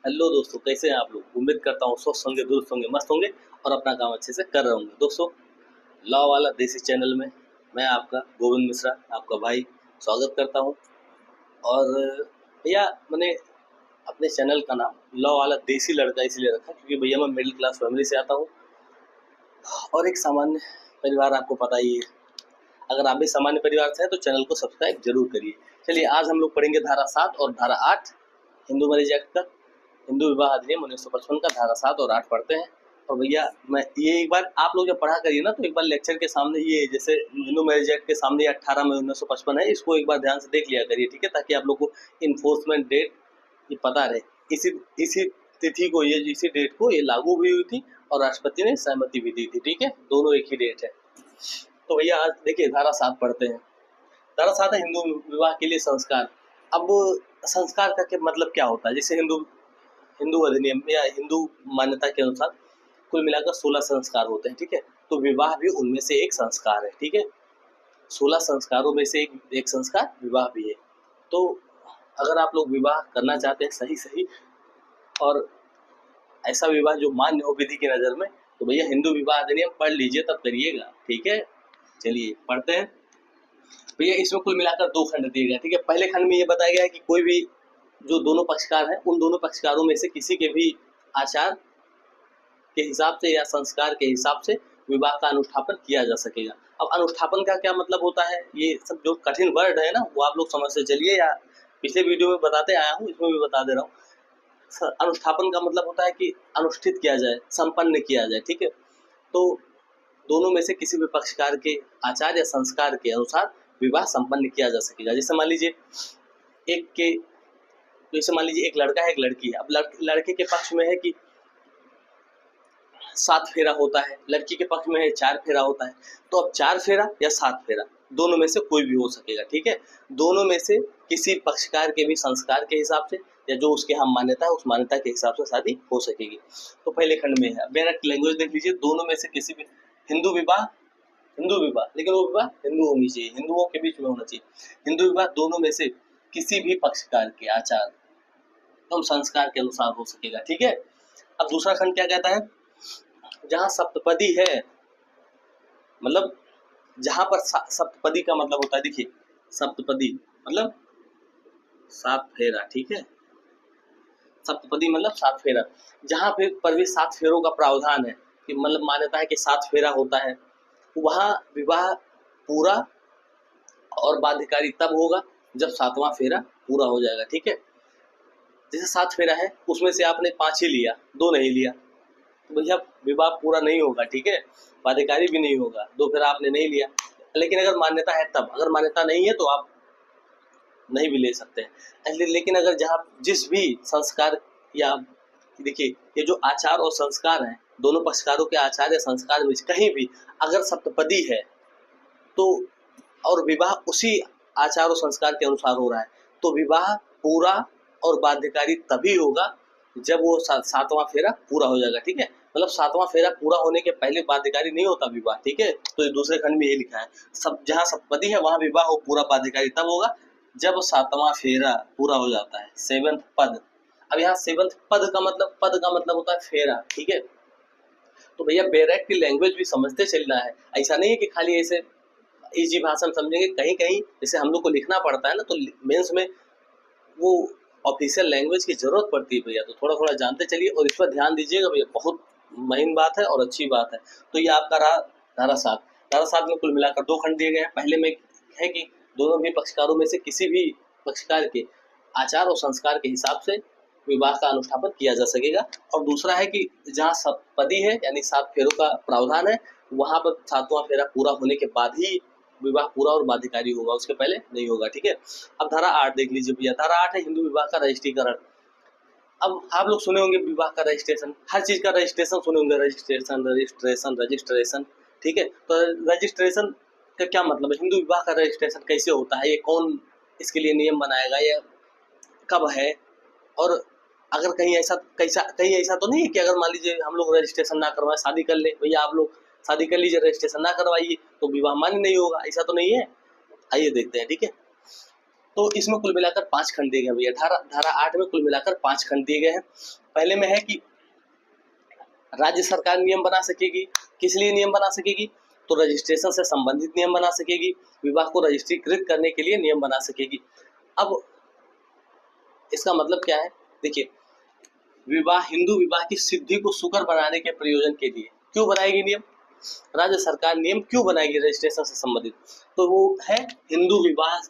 Hello दोस्तों, कैसे हैं आप लोग। उम्मीद करता हूँ स्वस्थ होंगे, दुरुस्त होंगे, मस्त होंगे और अपना काम अच्छे से कर रहे होंगे। दोस्तों, लॉ वाला देसी चैनल में मैं आपका गोविंद मिश्रा, आपका भाई, स्वागत करता हूँ। और भैया, मैंने अपने चैनल का नाम लॉ वाला देसी लड़का इसलिए रखा क्योंकि भैया मैं मिडिल क्लास फैमिली से आता हूँ और एक सामान्य परिवार, आपको पता ही है। अगर आप भी सामान्य परिवार से हैं तो चैनल को सब्सक्राइब जरूर करिए। चलिए, आज हम लोग पढ़ेंगे धारा 7 और धारा 8 हिंदू मैरिज एक्ट का, हिंदू विवाह अधिनियम 1955 का धारा 7 और 8 पढ़ते हैं। और भैया, मैं ये एक बार आप लोग जब पढ़ा करिए ना, तो एक बार लेक्चर के सामने ये जैसे हिंदू मैरिज एक्ट के सामने 18 मई 1955 है, इसको एक बार ध्यान से देख लिया करिए, ठीक है, ताकि आप लोग को इन्फोर्समेंट डेट ये पता रहे। इसी इसी तिथि को, ये इसी डेट को ये लागू भी हुई थी और राष्ट्रपति ने सहमति भी दी थी, ठीक है, दोनों एक ही डेट है। तो भैया आज देखिए धारा 7 पढ़ते हैं। धारा 7 है हिंदू विवाह के लिए संस्कार। अब संस्कार का क्या मतलब क्या होता है? जैसे हिंदू हिंदू अधिनियम या हिंदू मान्यता के अनुसार कुल मिलाकर 16 संस्कार होते हैं, ठीक है। तो विवाह भी उनमें से एक संस्कार है, ठीक है। 16 संस्कारों में से एक संस्कार विवाह भी है। तो अगर आप लोग विवाह करना चाहते हैं सही सही और ऐसा विवाह जो मान्य हो विधि की नज़र में, तो भैया हिंदू विवाह अधिनियम पढ़ लीजिए, तब करिएगा, ठीक है। चलिए पढ़ते हैं। भैया इसमें कुल मिलाकर 2 खंड दिए गए, ठीक है। पहले खंड में ये बताया गया है कि कोई भी जो दोनों पक्षकार हैं, उन दोनों पक्षकारों में से किसी के भी आचार के हिसाब से या संस्कार के हिसाब से विवाह का अनुष्ठापन किया जा सकेगा। अब अनुष्ठापन का क्या मतलब होता है, ये सब जो कठिन वर्ड है ना, वो आप लोग समझ से चलिए, या पिछले वीडियो में बताते आया हूँ, इसमें भी बता दे रहा हूँ। अनुष्ठापन का मतलब होता है कि अनुष्ठित किया जाए, संपन्न किया जाए, ठीक है। तो दोनों में से किसी भी पक्षकार के आचार या संस्कार के अनुसार विवाह संपन्न किया जा सकेगा। जैसे मान लीजिए एक लड़का है, एक लड़की है। अब लड़के के पक्ष में है कि 7 फेरा होता है, लड़की के पक्ष में है 4 फेरा होता है। तो अब 4 फेरा या 7 फेरा दोनों में से कोई भी हो सकेगा, ठीक है। दोनों में से किसी पक्षकार के भी संस्कार के हिसाब से या जो उसके यहाँ मान्यता है, उस मान्यता के हिसाब से शादी हो सकेगी। तो पहले खंड में है, मेरा लैंग्वेज देख लीजिए, दोनों में से किसी भी हिंदू विवाह, लेकिन वो विवाह हिंदू होनी चाहिए, हिंदुओं के बीच में होना चाहिए। हिंदू विवाह दोनों में से किसी भी पक्षकार के आचार एवं संस्कार के अनुसार हो सकेगा, ठीक है। अब दूसरा खंड क्या कहता है? जहाँ सप्तपदी है, मतलब जहां पर सप्तपदी का मतलब होता है, देखिए सप्तपदी मतलब 7 फेरा, ठीक है। सप्तपदी मतलब 7 फेरा। जहां पर भी 7 फेरों का प्रावधान है, कि मतलब मान्यता है कि 7 फेरा होता है, वहां विवाह पूरा और बाध्यकारी तब होगा जब 7वां फेरा पूरा हो जाएगा, ठीक है। जैसे 7 फेरा है, उसमें से आपने 5 ही लिया, 2 नहीं लिया, तो भैया विवाह पूरा नहीं होगा, ठीक है, बाध्यकारी भी नहीं होगा। 2 फेरा आपने नहीं लिया, लेकिन अगर मान्यता है तब, अगर मान्यता नहीं है तो आप नहीं भी ले सकते हैं। लेकिन अगर जहाँ जिस भी संस्कार या देखिए, ये जो आचार और संस्कार हैं, दोनों पक्षकारों के आचार या संस्कार में कहीं भी अगर सप्तपदी है, तो और विवाह उसी आचार और संस्कार के अनुसार हो रहा है, तो विवाह पूरा और बाध्यकारी तभी होगा जब वो 7वां फेरा पूरा हो जाएगा, ठीक है। मतलब 7वां फेरा पूरा होने के पहले बाध्यकारी नहीं होता विवाह, ठीक है। तो ये दूसरे खंड में ये लिखा है, सब जहाँ सप्तपदी है वहां विवाह पूरा बाध्यकारी तब होगा जब 7वां फेरा पूरा हो जाता है, 7th पद। अब यहाँ 7th पद का मतलब होता है फेरा, ठीक है। तो भैया बैरक की लैंग्वेज भी समझते चलना है, ऐसा नहीं है कि खाली ऐसे इजी भाषा में समझेंगे। कहीं कहीं जैसे हम लोग को लिखना पड़ता है ना, तो मेंस में वो ऑफिशियल लैंग्वेज की जरूरत पड़ती है भैया, तो थोड़ा थोड़ा जानते चलिए और इस पर ध्यान दीजिएगा भैया, बहुत महीन बात है और अच्छी बात है। तो ये आपका रहा धारा 7। धारा 7 में कुल मिलाकर 2 खंड दिए गए हैं। पहले में है कि दोनों भी पक्षकारों में से किसी भी पक्षकार के आचार और संस्कार के हिसाब से विवाह का अनुष्ठापन किया जा सकेगा। और दूसरा है कि जहाँ सप्तपदी है, यानी 7 फेरों का प्रावधान है, वहां पर 7वां फेरा पूरा होने के बाद ही विवाह पूरा और बाध्यकारी होगा, उसके पहले नहीं होगा, ठीक है। अब धारा 8 देख लीजिए भैया। धारा 8 है हिंदू विवाह का रजिस्ट्रीकरण। अब आप लोग सुने होंगे विवाह का रजिस्ट्रेशन, हर चीज का रजिस्ट्रेशन सुने होंगे, रजिस्ट्रेशन, ठीक है। तो रजिस्ट्रेशन का क्या मतलब है? हिंदू विवाह का रजिस्ट्रेशन कैसे होता है, ये कौन इसके लिए नियम बनाएगा, ये कब है, और अगर कहीं ऐसा तो नहीं है कि अगर मान लीजिए हम लोग रजिस्ट्रेशन ना करवाएं, शादी कर ले, भैया आप लोग शादी कर लीजिए, रजिस्ट्रेशन ना करवाइए तो विवाह मान्य नहीं होगा, ऐसा तो नहीं है। आइए देखते हैं, ठीक है। तो इसमें कुल मिलाकर 5 खंड दिए गए भैया। धारा 8 में कुल मिलाकर 5 खंड दिए गए हैं। पहले में है कि राज्य सरकार नियम बना सकेगी। किस लिए नियम बना सकेगी? तो रजिस्ट्रेशन से संबंधित नियम बना सकेगी, विवाह को रजिस्ट्रीकृत करने के लिए नियम बना सकेगी। अब इसका मतलब क्या है? देखिए, विवाह, हिंदू विवाह की सिद्धि को सुकर बनाने के प्रयोजन के लिए क्यों बनाएगी नियम? राज्य सरकार नियम क्यों बनाएगी रजिस्ट्रेशन से संबंधित? तो वो है हिंदू विवाह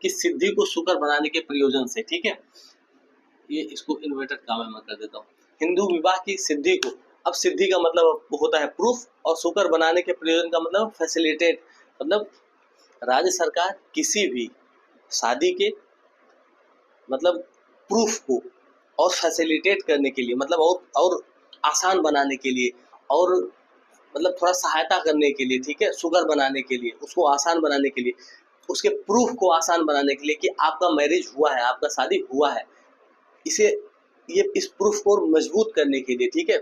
की सिद्धि को सुकर बनाने के प्रयोजन से। ठीक है, ये इसको इन्वर्टेड कॉमा में कर देता हूँ। हिंदू विवाह की सिद्धि को, अब सिद्धि का मतलब होता है प्रूफ, और सुकर बनाने के प्रयोजन का मतलब फैसिलिटेट, मतलब राज्य सरकार किसी भी शादी के मतलब प्रूफ को और फैसिलिटेट करने के लिए, मतलब और आसान बनाने के लिए, और मतलब थोड़ा सहायता करने के लिए, ठीक है, सुगर बनाने के लिए, उसको आसान बनाने के लिए, उसके प्रूफ को आसान बनाने के लिए कि आपका मैरिज हुआ है, आपका शादी हुआ है, इसे ये इस प्रूफ को मजबूत करने के लिए, ठीक है,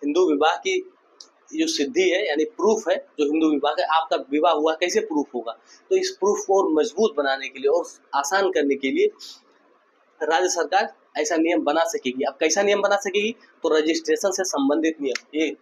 हिंदू विवाह की जो सिद्धि है यानी प्रूफ है, जो हिंदू विवाह है, आपका विवाह हुआ कैसे प्रूफ होगा, तो इस प्रूफ को और मजबूत बनाने के लिए और आसान करने के लिए राज्य सरकार ऐसा नियम बना सकेगी। अब कैसा नियम बना सकेगी? तो रजिस्ट्रेशन से संबंधित नियम। ये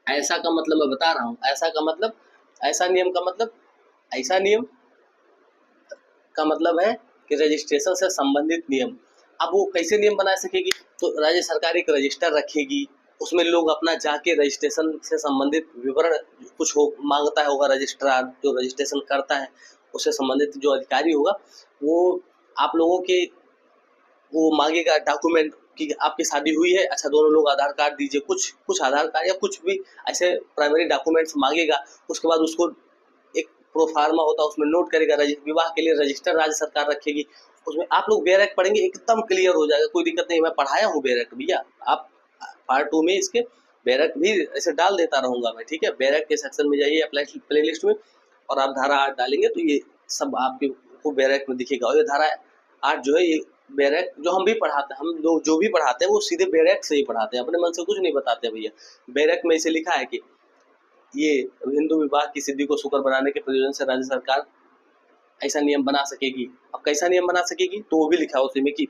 ऐसा का मतलब मैं बता रहा हूँ, ऐसा का मतलब, ऐसा नियम का मतलब, ऐसा नियम का मतलब है कि रजिस्ट्रेशन से संबंधित नियम। अब वो कैसे नियम बना सकेगी? तो राज्य सरकार एक रजिस्टर रखेगी, उसमें लोग अपना जाके रजिस्ट्रेशन से संबंधित विवरण कुछ हो मांगता है होगा, रजिस्ट्रार जो रजिस्ट्रेशन करता है उससे संबंधित जो अधिकारी होगा वो आप लोगों के वो मांगेगा डॉक्यूमेंट कि आपकी शादी हुई है, अच्छा दोनों लोग आधार कार्ड दीजिए, कुछ आधार कार्ड या कुछ भी ऐसे प्राइमरी डॉक्यूमेंट्स मांगेगा। उसके बाद उसको एक प्रोफार्मा होता है उसमें नोट करेगा, विवाह के लिए रजिस्टर राज्य सरकार रखेगी, उसमें आप लोग बेरेक पढ़ेंगे, एकदम क्लियर हो जाएगा, कोई दिक्कत नहीं। मैं पढ़ाया हूँ बेरेक भैया, आप पार्ट 2 में इसके बेरेक भी ऐसे डाल देता रहूंगा मैं, ठीक है। बेरेक के सेक्शन में जाइए अप्लाई प्ले लिस्ट में और आप धारा 8 डालेंगे तो ये सब आपको बेरेक में दिखेगा। और ये धारा 8 जो है ये बेरेक जो हम भी पढ़ाते हैं, हम लोग जो भी पढ़ाते हैं वो सीधे बेरेक से ही पढ़ाते हैं, अपने मन से कुछ नहीं बताते भैया। बेरेक में इसे लिखा है कि ये हिंदू विवाह की सिद्धि को सुकर बनाने के प्रयोजन से राज्य सरकार ऐसा नियम बना सकेगी। अब कैसा नियम बना सकेगी? तो वो भी लिखा है उसमें कि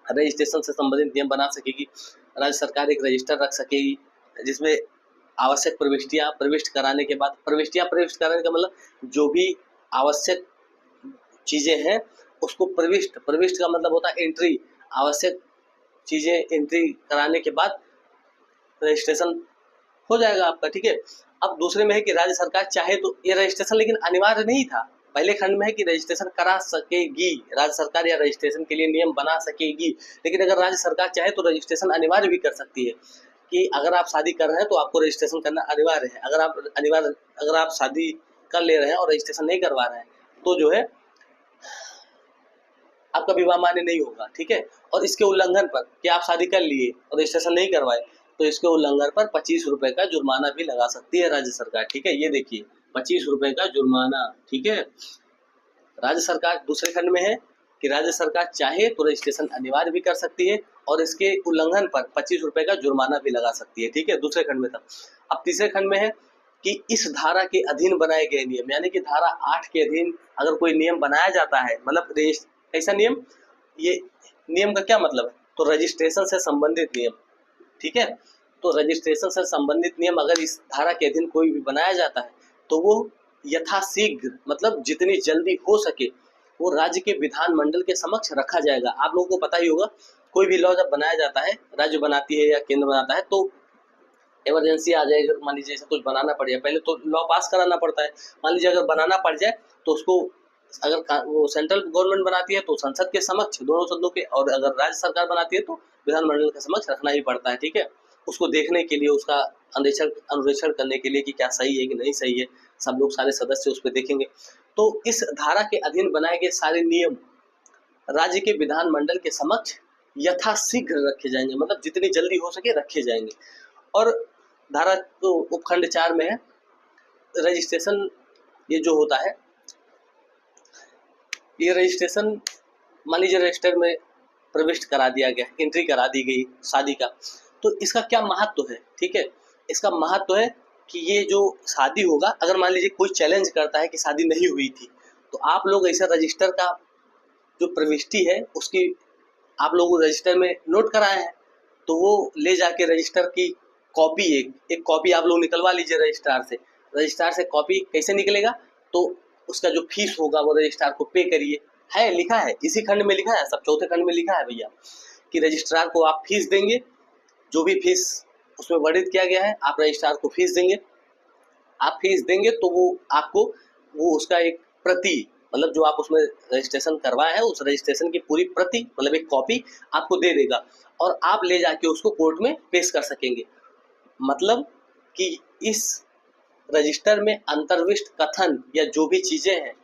रजिस्ट्रेशन से संबंधित नियम बना सकेगी। राज्य सरकार एक रजिस्टर रख सकेगी जिसमें आवश्यक प्रविष्टियां प्रविष्ट कराने के बाद, प्रविष्टियां प्रविष्ट कराने का मतलब जो भी आवश्यक चीजें हैं उसको प्रविष्ट का मतलब होता है एंट्री, आवश्यक चीजें एंट्री कराने के बाद रजिस्ट्रेशन हो जाएगा आपका, ठीक है। अब दूसरे में है कि राज्य सरकार चाहे तो ये रजिस्ट्रेशन लेकिन अनिवार्य नहीं था। पहले खंड में है कि रजिस्ट्रेशन करा सकेगी राज्य सरकार, या रजिस्ट्रेशन के लिए नियम बना सकेगी, लेकिन अगर राज्य सरकार चाहे तो रजिस्ट्रेशन अनिवार्य भी कर सकती है कि अगर आप शादी कर रहे हैं तो आपको रजिस्ट्रेशन करना अनिवार्य है। अगर आप शादी कर ले रहे हैं और रजिस्ट्रेशन नहीं करवा रहे हैं तो जो है आपका विवाह मान्य नहीं होगा, ठीक है। और इसके उल्लंघन पर कि आप शादी कर लिए और रजिस्ट्रेशन नहीं करवाए तो इसके उल्लंघन पर 25 रुपए का जुर्माना भी लगा सकती है राज्य सरकार, ठीक है। ये देखिए 25 रुपए का जुर्माना, ठीक है। राज्य सरकार दूसरे खंड में है कि राज्य सरकार चाहे तो रजिस्ट्रेशन अनिवार्य भी कर सकती है और इसके उल्लंघन पर 25 रुपए का जुर्माना भी लगा सकती है, ठीक है। दूसरे खंड में था। अब तीसरे खंड में है कि इस धारा के अधीन बनाए गए नियम, यानी कि धारा 8 के अधीन अगर कोई नियम बनाया जाता है, मतलब ऐसा नियम, ये नियम का क्या मतलब है? तो रजिस्ट्रेशन से संबंधित नियम, ठीक है। तो रजिस्ट्रेशन से संबंधित नियम अगर इस धारा के अधीन कोई भी बनाया जाता है तो वो यथाशीघ्र, मतलब जितनी जल्दी हो सके वो राज्य के विधानमंडल के समक्ष रखा जाएगा। आप लोगों को पता ही होगा कोई भी लॉ जब बनाया जाता है, राज्य बनाती है या केंद्र बनाता है, तो इमरजेंसी आ जाए, मान लीजिए ऐसा कुछ बनाना पड़ जाए, पहले तो लॉ पास कराना पड़ता है। मान लीजिए अगर बनाना पड़ जाए तो उसको, अगर वो सेंट्रल गवर्नमेंट बनाती है तो संसद के समक्ष, दोनों सदनों के, और अगर राज्य सरकार बनाती है तो विधानमंडल के समक्ष रखना ही पड़ता है, ठीक है। उसको देखने के लिए, उसका अनुरेक्षण करने के लिए कि क्या सही है कि नहीं सही है, सब लोग सारे सदस्य उस पर देखेंगे। तो इस धारा के अधीन बनाए गए सारे नियम राज्य के विधानमंडल के समक्ष यथाशीघ्र रखे जाएंगे, मतलब जितनी जल्दी हो सके रखे जाएंगे। और धारा तो उपखंड 4 में है रजिस्ट्रेशन, ये जो होता है ये रजिस्ट्रेशन, मान लीजिए रजिस्टर में प्रविष्ट करा दिया गया, एंट्री करा दी गई शादी का, तो इसका क्या महत्व है, ठीक है। इसका महत्व है कि ये जो शादी होगा, अगर मान लीजिए कोई चैलेंज करता है कि शादी नहीं हुई थी तो आप लोग ऐसा रजिस्टर का जो प्रविष्टि है उसकी आप लोगों को रजिस्टर में नोट कराए हैं, तो वो ले जाके रजिस्टर की कॉपी एक कॉपी आप लोग निकलवा लीजिए रजिस्ट्रार से। रजिस्ट्रार से कॉपी कैसे निकलेगा, तो उसका जो फीस होगा वो रजिस्ट्रार को पे करिए। है लिखा है, इसी खंड में लिखा है, सब चौथे खंड में लिखा है भैया कि रजिस्ट्रार को आप फीस देंगे, जो भी फीस उसमें वर्णित किया गया है आप रजिस्ट्रार को फीस देंगे। आप फीस देंगे तो वो आपको वो उसका एक प्रति, मतलब जो आप उसमें रजिस्ट्रेशन करवाए हैं उस रजिस्ट्रेशन की पूरी प्रति, मतलब एक कॉपी आपको दे देगा और आप ले जाके उसको कोर्ट में पेश कर सकेंगे। मतलब कि इस रजिस्टर में अंतर्विष्ट कथन या जो भी चीजें हैं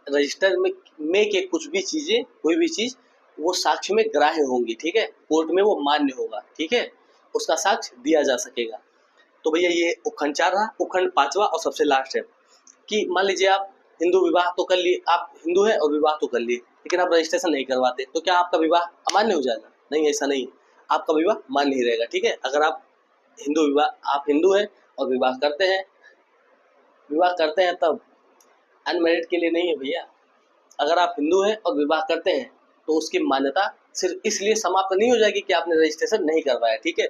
रजिस्टर में के कुछ भी चीजें, कोई भी चीज वो साक्ष्य में ग्राह्य होंगी, ठीक है, कोर्ट में वो मान्य होगा, ठीक है, उसका साक्ष्य दिया जा सकेगा। तो भैया ये उपखंड 4 रहा। उपखंड 5वां और सबसे लास्ट है कि मान लीजिए आप हिंदू विवाह तो कर लिए, आप हिंदू हैं और विवाह तो कर लिए, लेकिन आप रजिस्ट्रेशन नहीं करवाते, तो क्या आपका विवाह अमान्य हो जाएगा? नहीं, ऐसा नहीं, आपका विवाह मान्य ही रहेगा, ठीक है। अगर आप आप हिंदू हैं और विवाह करते हैं तब अनमैरिड के लिए नहीं है भैया। अगर आप हिंदू हैं और विवाह करते हैं तो उसकी मान्यता सिर्फ इसलिए समाप्त नहीं हो जाएगी कि आपने रजिस्ट्रेशन नहीं करवाया, ठीक है।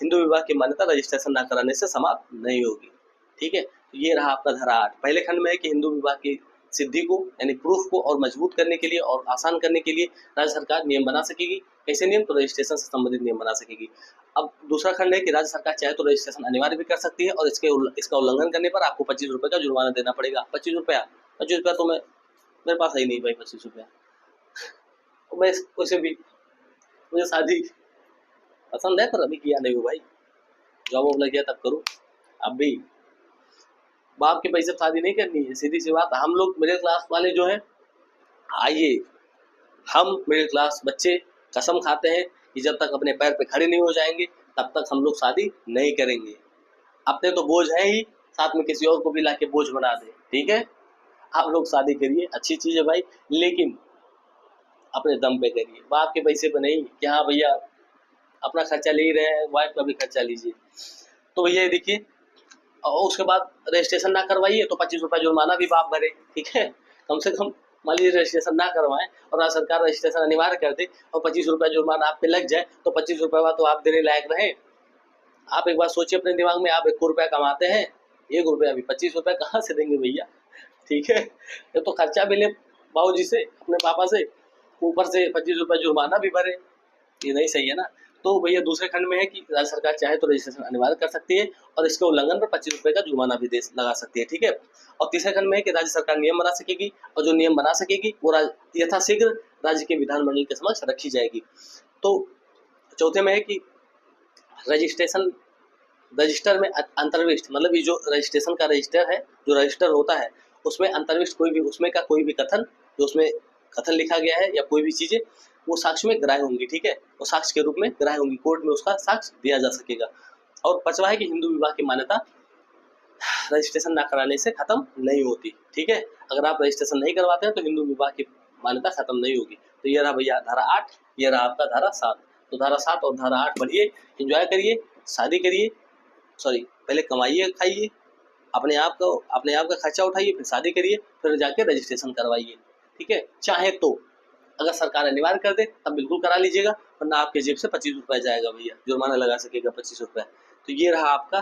हिंदू विवाह की मान्यता रजिस्ट्रेशन ना कराने से समाप्त नहीं होगी, ठीक है। तो ये रहा आपका धारा 8। पहले खंड में है कि हिंदू विवाह की सिद्धि को यानी प्रूफ को और मजबूत करने के लिए और आसान करने के लिए राज्य सरकार नियम बना सकेगी। कैसे नियम? तो रजिस्ट्रेशन से संबंधित नियम बना सकेगी। अब दूसरा खंड है कि राज्य सरकार चाहे तो रजिस्ट्रेशन अनिवार्य भी कर सकती है और इसका उल्लंघन करने पर आपको 25 रुपये का जुर्माना देना पड़ेगा। 25 रुपया तो मेरे पास है ही नहीं भाई 25 रुपया। तो मैं वैसे भी मुझे शादी पसंद है पर अभी किया नहीं हूँ भाई, जॉब वॉब लग गया तब करूँ। अब भी बाप के पैसे शादी नहीं करनी है, सीधी सी बात। हम लोग मिडिल क्लास वाले जो हैं, आइए हम मिडिल क्लास बच्चे कसम खाते हैं कि जब तक अपने पैर पे खड़े नहीं हो जाएंगे तब तक हम लोग शादी नहीं करेंगे। अपने तो बोझ है ही, साथ में किसी और को भी लाके बोझ बना दे, ठीक है। आप लोग शादी करिए, अच्छी चीज है भाई, लेकिन अपने दम पे करिए, बाप के पैसे पे नहीं कि हाँ भैया अपना खर्चा ले ही रहे हैं, वाइफ का भी खर्चा लीजिए। तो भैया देखिए, और उसके बाद रजिस्ट्रेशन ना करवाइए तो 25 रुपये जुर्माना भी बाप भरे, ठीक है। कम से कम मान लीजिए रजिस्ट्रेशन ना करवाएं और राज्य सरकार रजिस्ट्रेशन अनिवार्य कर दे और 25 रुपये जुर्माना आप पे लग जाए तो 25 रुपये तो आप देने लायक रहे। आप एक बार सोचिए अपने दिमाग में, आप 1 रुपया कमाते हैं, 1 रुपया भी 25 रुपये कहाँ से देंगे भैया, ठीक है। ये तो खर्चा भी ले बाबू जी से, अपने पापा से, ऊपर से 25 रुपये जुर्माना भी भरे, ये नहीं सही है ना। तो भैया दूसरे खंड में है कि राज्य सरकार चाहे तो रजिस्ट्रेशन अनिवार्य कर सकती है और इसके उल्लंघन पर 25 रुपये का जुर्माना भी लगा सकती है, ठीक है। और तीसरे खंड में है कि राज्य सरकार नियम बना सकेगी और जो नियम बना सकेगी वो यथाशीघ्र राज्य के विधानमंडल के समक्ष रखी जाएगी। तो चौथे में है कि रजिस्टर में अंतर्विष्ट, मतलब ये जो रजिस्ट्रेशन का रजिस्टर है, जो रजिस्टर होता है उसमें अंतर्विष्ट उसमें का कोई भी कथन, जो उसमें कथन लिखा गया है या कोई भी चीजें वो साक्ष्य में ग्राह्य होंगी, ठीक है, वो साक्ष्य के रूप में ग्राह्य होंगी, कोर्ट में उसका साक्ष्य दिया जा सकेगा। और 5वां है कि हिंदू विवाह की मान्यता रजिस्ट्रेशन ना कराने से खत्म नहीं होती, ठीक है। अगर आप रजिस्ट्रेशन नहीं करवाते हैं तो हिंदू विवाह की मान्यता खत्म नहीं होगी। तो ये रहा भैया धारा 8, ये रहा आपका धारा 7। तो धारा 7 और धारा 8 पढ़िए, एंजॉय करिए, शादी करिए, पहले कमाइए खाइए, अपने आप का खर्चा उठाइए, फिर शादी करिए, फिर जाके रजिस्ट्रेशन करवाइए, ठीक है। चाहे तो अगर सरकार अनिवार्य कर दे तब बिल्कुल करा लीजिएगा, वरना आपके जेब से 25 रुपये जाएगा भैया, जुर्माना लगा सकेगा 25 रुपये। तो ये रहा आपका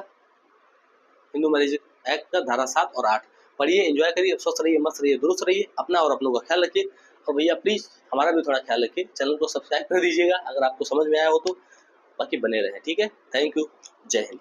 हिंदू मैरिज एक्ट का धारा 7 और 8। पढ़िए, एंजॉय करिए, स्वस्थ रहिए, मस्त रहिए, दुरुस्त रहिए, अपना और अपनों का ख्याल रखिए। और भैया प्लीज हमारा भी थोड़ा ख्याल रखिए, चैनल को सब्सक्राइब कर दीजिएगा अगर आपको समझ में आया हो तो, बाकी बने रहे, ठीक है। थैंक यू, जय हिंद।